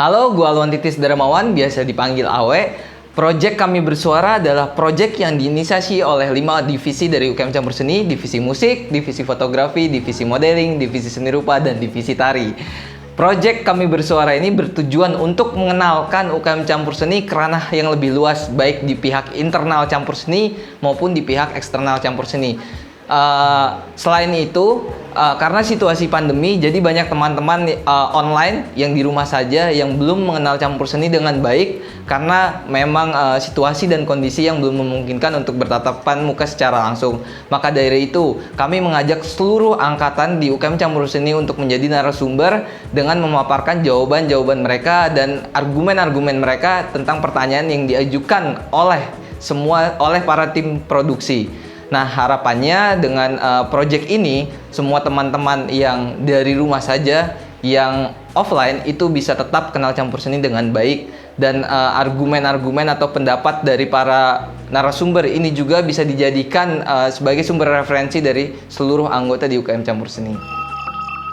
Halo, gue Alwan Titis Darmawan, biasa dipanggil Awe. Project Kami Bersuara adalah project yang diinisiasi oleh 5 divisi dari UKM Campur Seni, divisi musik, divisi fotografi, divisi modeling, divisi seni rupa, dan divisi tari. Project Kami Bersuara ini bertujuan untuk mengenalkan UKM Campur Seni ke ranah yang lebih luas, baik di pihak internal Campur Seni maupun di pihak eksternal Campur Seni. Selain itu, karena situasi pandemi, jadi banyak teman-teman online yang di rumah saja yang belum mengenal campur seni dengan baik karena memang situasi dan kondisi yang belum memungkinkan untuk bertatapan muka secara langsung. Maka dari itu, kami mengajak seluruh angkatan di UKM Campur Seni untuk menjadi narasumber dengan memaparkan jawaban-jawaban mereka dan argumen-argumen mereka tentang pertanyaan yang diajukan oleh para tim produksi. Nah, harapannya dengan project ini, semua teman-teman yang dari rumah saja, yang offline itu bisa tetap kenal campur seni dengan baik. Dan argumen-argumen atau pendapat dari para narasumber ini juga bisa dijadikan sebagai sumber referensi dari seluruh anggota di UKM Campur Seni.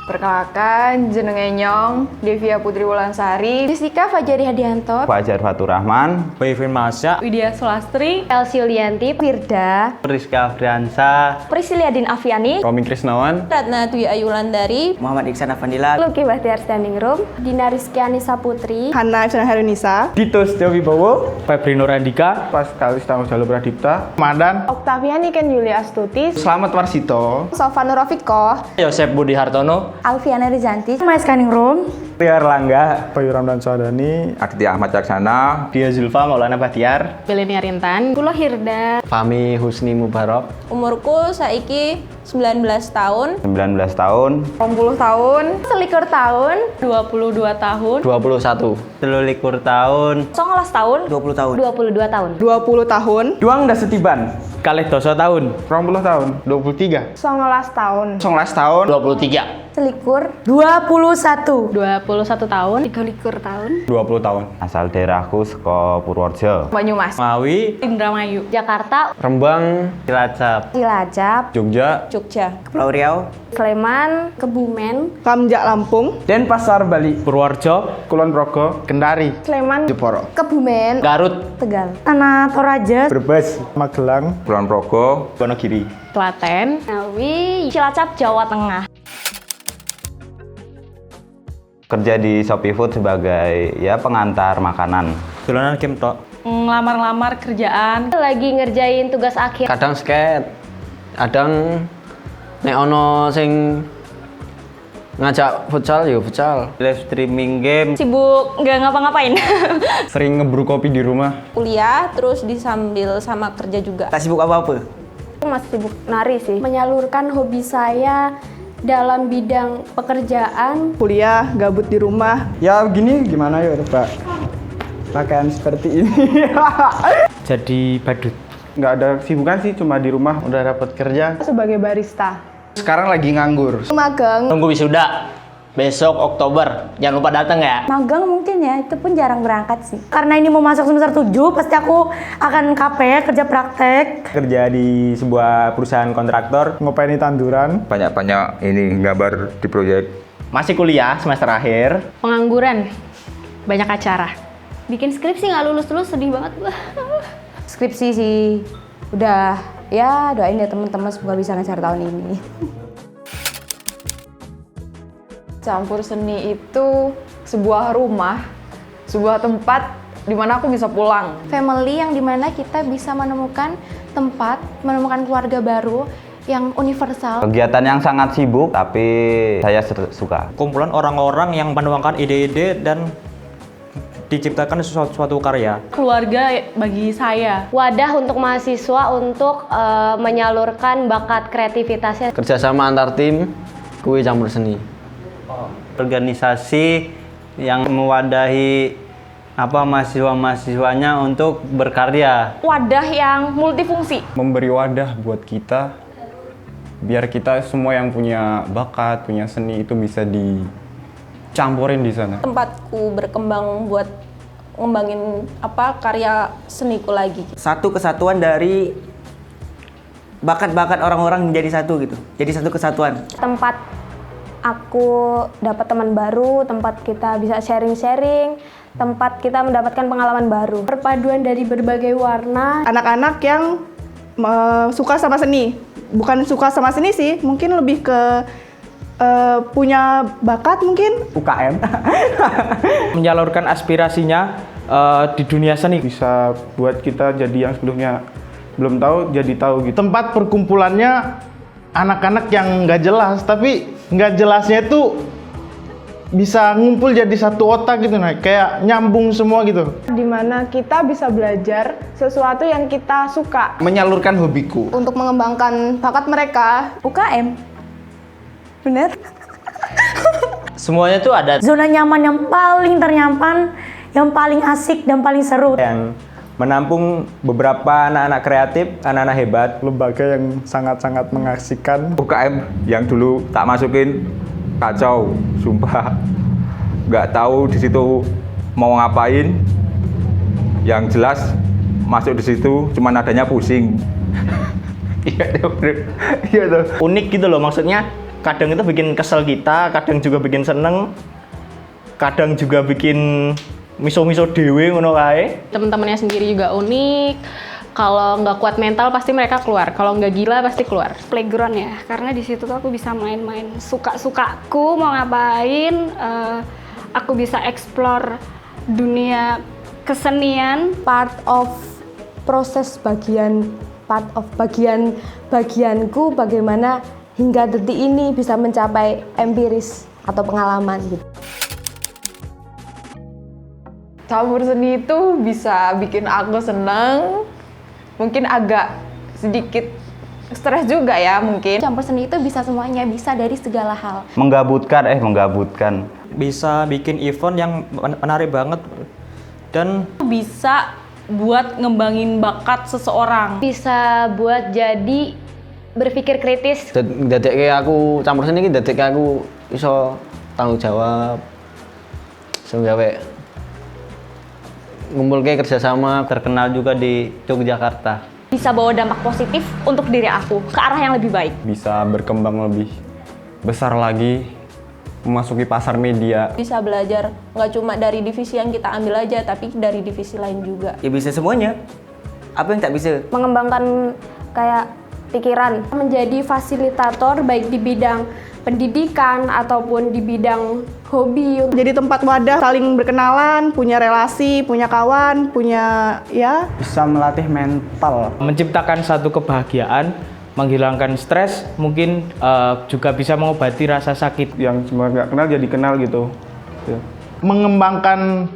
Perkenalkan, jenenge Nyong, Devia Putri Wulansari, Jessica Fajari Hadianto, Fajar Fatur Rahman, Bayvin Masya, Widya Sulastri, Elsie Yulianti, Firda, Rizka Afriansa, Prisciliadin Afiani, Romi Krisnawan, Ratna Dwi Ayulandari, Muhammad Iksan Afandila, Luki Bahtiar Standing Room, Dina Rizkyani Saputri, Hana Ifsan Harunisa, Dito Setio Wibowo, Febri Nurandika, Pascal Istangus Jalur Pradipta, Madan, Oktaviani Ken Yulia Astuti, Selamat Warsito, Sofan Nurofiko, Yosep Budi Hartono, Alfiana Rizanti, Mas Standing Room, Ria Erlangga, Bayu Ramdan Sadani, Akti Ahmad Caksana, Dia Zulfa Maulana Bahtiar, Belenia Rintan, Kulo Hirda, Fahmi Husni Mubarok, umurku saiki 19 tahun, 19 tahun, 20 tahun, selikur tahun, 22 tahun, 21, 23 tahun, 19 tahun, 20 tahun, 22 tahun, 20 tahun, Duang Dasetiban, kalih dosa tahun, 20 tahun, 23, 19 tahun, 19 tahun, 23, selikur, 21, 21 tahun, 23 tahun, 20 tahun. Asal daerahku saka Purworejo, Banyumas, Ngawi, Indramayu, Jakarta, Rembang, Cilacap, Cilacap, Jogja, Jogja, Pulau Riau, Sleman, Kebumen, Kamjak Lampung, Denpasar, Bali, Purworejo, Kulon Progo, Kendari, Sleman, Jeporo, Kebumen, Garut, Tegal, Tanah Toraja, Brebes, Magelang, Kulon Progo, Wonogiri. Klaten, Ngawi, Cilacap, Jawa Tengah. Kerja di Shopee Food sebagai pengantar makanan. dolanan game tok, ngelamar-ngelamar kerjaan, Lagi ngerjain tugas akhir. kadang skate, kadang nek ono sing ngajak futsal ya futsal, live streaming game, Sibuk nggak ngapa-ngapain. Sering ngebrew kopi di rumah. kuliah, terus disambil sama kerja juga. tak sibuk apa-apa. Masih sibuk nari sih. Menyalurkan hobi saya dalam bidang pekerjaan. kuliah, gabut di rumah, Ya begini gimana ya Pak? Pakaian seperti ini. jadi badut. Nggak ada kesibukan sih, cuma di rumah. Udah dapat kerja, sebagai barista, Sekarang lagi nganggur. magang, Tunggu wisuda, besok Oktober, jangan lupa datang ya. Magang mungkin ya, itu pun jarang berangkat sih. Karena ini mau masuk semester 7, pasti aku akan KP, kerja praktek. Kerja di sebuah perusahaan kontraktor. Ngopeni tanduran. Banyak-banyak ini gambar di proyek. Masih kuliah semester akhir, pengangguran, banyak acara. Bikin skripsi nggak lulus-lulus, sedih banget. Skripsi sih, udah ya doain ya teman-teman semoga bisa ngejar tahun ini. Campur Seni itu sebuah rumah, sebuah tempat di mana aku bisa pulang. Family yang dimana kita bisa menemukan tempat, menemukan keluarga baru yang universal. Kegiatan yang sangat sibuk, tapi saya suka. kumpulan orang-orang yang menuangkan ide-ide dan diciptakan suatu karya. Keluarga bagi saya, Wadah untuk mahasiswa untuk menyalurkan bakat kreativitasnya. kerjasama antar tim, kuwi campur seni. Organisasi yang mewadahi mahasiswa-mahasiswanya untuk berkarya. wadah yang multifungsi. Memberi wadah buat kita biar kita semua yang punya bakat, punya seni itu bisa dicampurin di sana. Tempatku berkembang buat ngembangin karya seniku lagi. Satu kesatuan dari bakat-bakat orang-orang menjadi satu gitu. Jadi satu kesatuan. Tempat aku dapat teman baru, tempat kita bisa sharing-sharing, tempat kita mendapatkan pengalaman baru. Perpaduan dari berbagai warna. Anak-anak yang suka sama seni, bukan suka sama seni sih, mungkin lebih ke punya bakat mungkin. UKM. Menyalurkan aspirasinya di dunia seni. Bisa buat kita jadi yang sebelumnya belum tahu jadi tahu gitu. Tempat perkumpulannya anak-anak yang nggak jelas, tapi nggak jelasnya itu bisa ngumpul jadi satu otak gitu, nah kayak nyambung semua gitu. Dimana kita bisa belajar sesuatu yang kita suka. Menyalurkan hobiku. Untuk mengembangkan bakat mereka. UKM. Bener? Semuanya tuh ada. Zona nyaman yang paling ternyaman, yang paling asik dan paling seru. Yang menampung beberapa anak-anak kreatif, anak-anak hebat. Lembaga yang sangat-sangat mengasihkan. UKM yang dulu tak masukin kacau, sumpah. Nggak tahu di situ mau ngapain. Yang jelas masuk di situ cuman adanya pusing. Iya tuh. Iya tuh. Unik gitu loh, maksudnya kadang itu bikin kesel kita, kadang juga bikin seneng, kadang juga bikin miso-miso dewe ngono kae. Teman-temannya sendiri juga unik. Kalau nggak kuat mental pasti mereka keluar. Kalau nggak gila pasti keluar. Playground ya, karena di situ tuh aku bisa main-main suka-sukaku mau ngapain. Aku bisa explore dunia kesenian. Part of proses bagianku bagaimana hingga detik ini bisa mencapai empiris atau pengalaman gitu. Campur seni itu bisa bikin aku seneng, mungkin agak sedikit stres juga ya mungkin. Campur seni itu bisa semuanya, bisa dari segala hal. Menggabutkan. Bisa bikin event yang menarik banget dan Bisa buat ngembangin bakat seseorang. Bisa buat jadi berpikir kritis. Dadekke aku campur seni iki dadekke aku iso tanggung jawab. Iso gawe ngumpulke kerjasama, terkenal juga di Yogyakarta. Bisa bawa dampak positif untuk diri aku ke arah yang lebih baik. Bisa berkembang lebih besar lagi, memasuki pasar media. Bisa belajar nggak cuma dari divisi yang kita ambil aja, tapi dari divisi lain juga. Ya bisa semuanya. Apa yang tak bisa? Mengembangkan kayak pikiran, Menjadi fasilitator baik di bidang pendidikan ataupun di bidang hobi. Jadi tempat wadah saling berkenalan, punya relasi, punya kawan, punya ya. Bisa melatih mental. menciptakan satu kebahagiaan, menghilangkan stres, mungkin juga bisa mengobati rasa sakit. Yang semua nggak kenal jadi kenal gitu. Mengembangkan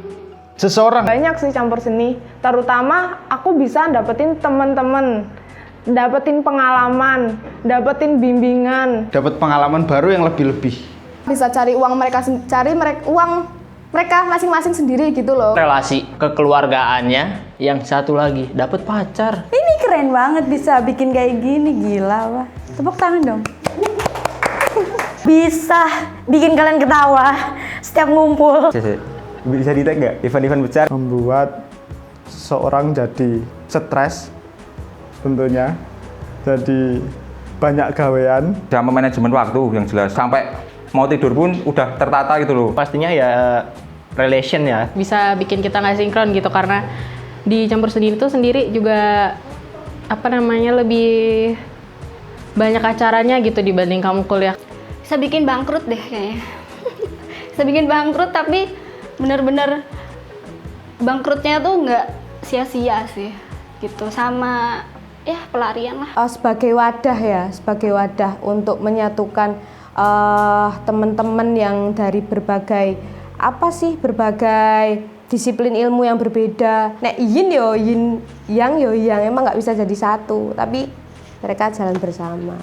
seseorang. Banyak sih campur seni, terutama aku bisa dapetin teman-teman, dapetin pengalaman, dapetin bimbingan. Dapat pengalaman baru yang lebih-lebih. Bisa cari uang uang mereka masing-masing sendiri gitu loh. Relasi kekeluargaannya, yang satu lagi dapat pacar. ini keren banget bisa bikin kayak gini, gila wah. Tepuk tangan dong. Bisa bikin kalian ketawa setiap ngumpul. Bisa di-tag nggak? Event-event besar. Membuat seseorang jadi stres tentunya. Jadi banyak gawean. Sama manajemen waktu yang jelas. Sampai mau tidur pun udah tertata gitu loh. Pastinya ya relation ya. Bisa bikin kita nggak sinkron gitu, karena di campur seni itu sendiri juga lebih banyak acaranya gitu dibanding kamu kuliah. Bisa bikin bangkrut deh kayaknya. Bisa bikin bangkrut, tapi bener-bener bangkrutnya tuh nggak sia-sia sih gitu, sama ya pelarian lah. Sebagai wadah untuk menyatukan teman-teman yang dari berbagai disiplin ilmu yang berbeda. Nek yin yang emang nggak bisa jadi satu, tapi mereka jalan bersama.